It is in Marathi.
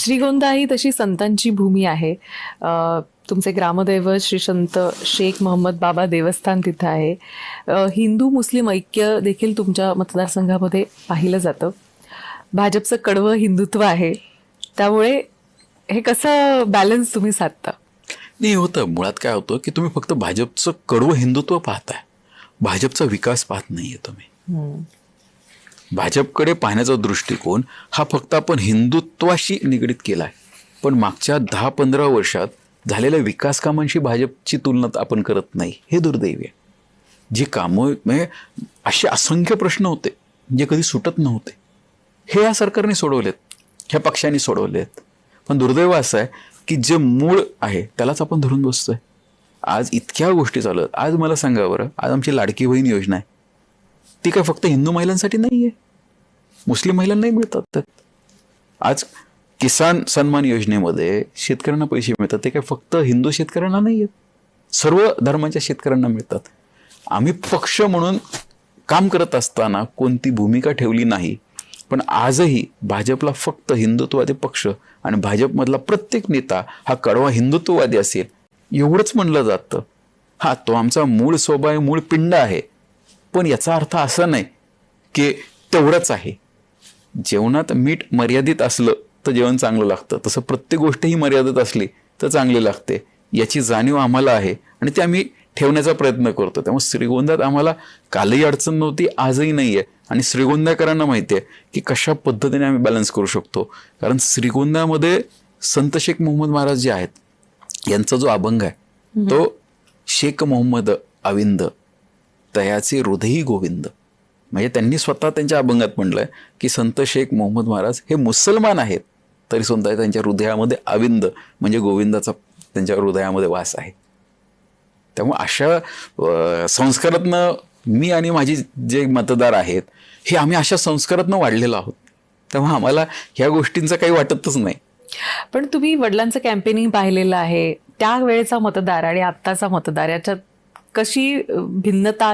श्रीगोंदा ही तशी संतांची भूमी आहे. तुमचे ग्रामदैवत श्री संत शेख मोहम्मद बाबा देवस्थान तिथं आहे. हिंदू मुस्लिम ऐक्य देखील तुमच्या मतदारसंघामध्ये पाहिलं जातं. भाजपचं कडवं हिंदुत्व आहे, त्यामुळे हे कसं बॅलन्स तुम्ही साधता? नाही होतं. मुळात काय होतं की तुम्ही फक्त भाजपचं कडवं हिंदुत्व पाहताय, भाजपचा विकास पाहत नाहीये तुम्ही. भाजपकडे पाहण्याचा दृष्टिकोन हा फक्त आपण हिंदुत्वाशी निगडीत केला आहे, पण मागच्या 10-15 वर्षात झालेल्या विकास कामांशी भाजपची तुलना आपण करत नाही. हे दुर्दैवी आहे. जी कामं म्हणजे असे असंख्य प्रश्न होते जे कधी सुटत नव्हते, हे या सरकारने सोडवलेत, ह्या पक्षांनी सोडवलेत. पण दुर्दैव असं आहे की जे मूळ आहे त्यालाच आपण धरून बसतोय. आज इतक्या गोष्टी चालत. आज मला सांगा बरं, आज आमची लाडकी बहीण योजना आहे, ती काय फक्त हिंदू महिलांसाठी नाही आहे, मुस्लिम महिलांनाही मिळतात. आज किसान सन्मान योजनेमध्ये शेतकऱ्यांना पैसे मिळतात, ते काय फक्त हिंदू शेतकऱ्यांना नाही आहेत, सर्व धर्माच्या शेतकऱ्यांना मिळतात. आम्ही पक्ष म्हणून काम करत असताना कोणती भूमिका ठेवली नाही, पण आजही भाजपला फक्त हिंदुत्ववादी पक्ष आणि भाजपमधला प्रत्येक नेता हा कडवा हिंदुत्ववादी असेल एवढंच म्हणलं जातं. हा, तो आमचा मूळ स्वभाव, मूळ पिंड आहे, पण याचा अर्थ असा नाही की तेवढंच आहे. जेवणात मीठ मर्यादित असलं तर जेवण चांगलं लागतं, तसं प्रत्येक गोष्ट ही मर्यादित असली तर चांगली लागते, याची जाणीव आम्हाला आहे आणि ते आम्ही ठेवण्याचा प्रयत्न करतो. त्यामुळे श्रीगोंद्यात आम्हाला कालही अडचण नव्हती, आजही नाही आहे. आणि श्रीगोंद्याकरांना माहिती आहे की कशा पद्धतीने आम्ही बॅलन्स करू शकतो. कारण श्रीगोंद्यामध्ये संत शेख मोहम्मद महाराज जे आहेत यांचा जो अभंग आहे तो शेख मोहम्मद अविंद तयाचे हृदयी गोविंद, म्हणजे त्यांनी स्वतः त्यांच्या अभंगात म्हटलंय की संत शेख मोहम्मद महाराज हे मुसलमान आहेत, तरी सुद्धा त्यांच्या हृदयामध्ये अविंद म्हणजे गोविंदाचा त्यांच्या हृदयामध्ये वास आहे. त्यामुळे अशा संस्कारातनं मी आणि माझी जे मतदार आहेत हे आम्ही अशा संस्कारातनं वाढलेलो आहोत. त्यामुळे आम्हाला ह्या गोष्टींचं काही वाटतच नाही. पण तुम्ही वडिलांचं कॅम्पेनिंग पाहिलेलं आहे, त्यावेळेचा मतदार आणि आत्ताचा मतदार याच्यात कशी भिन्नता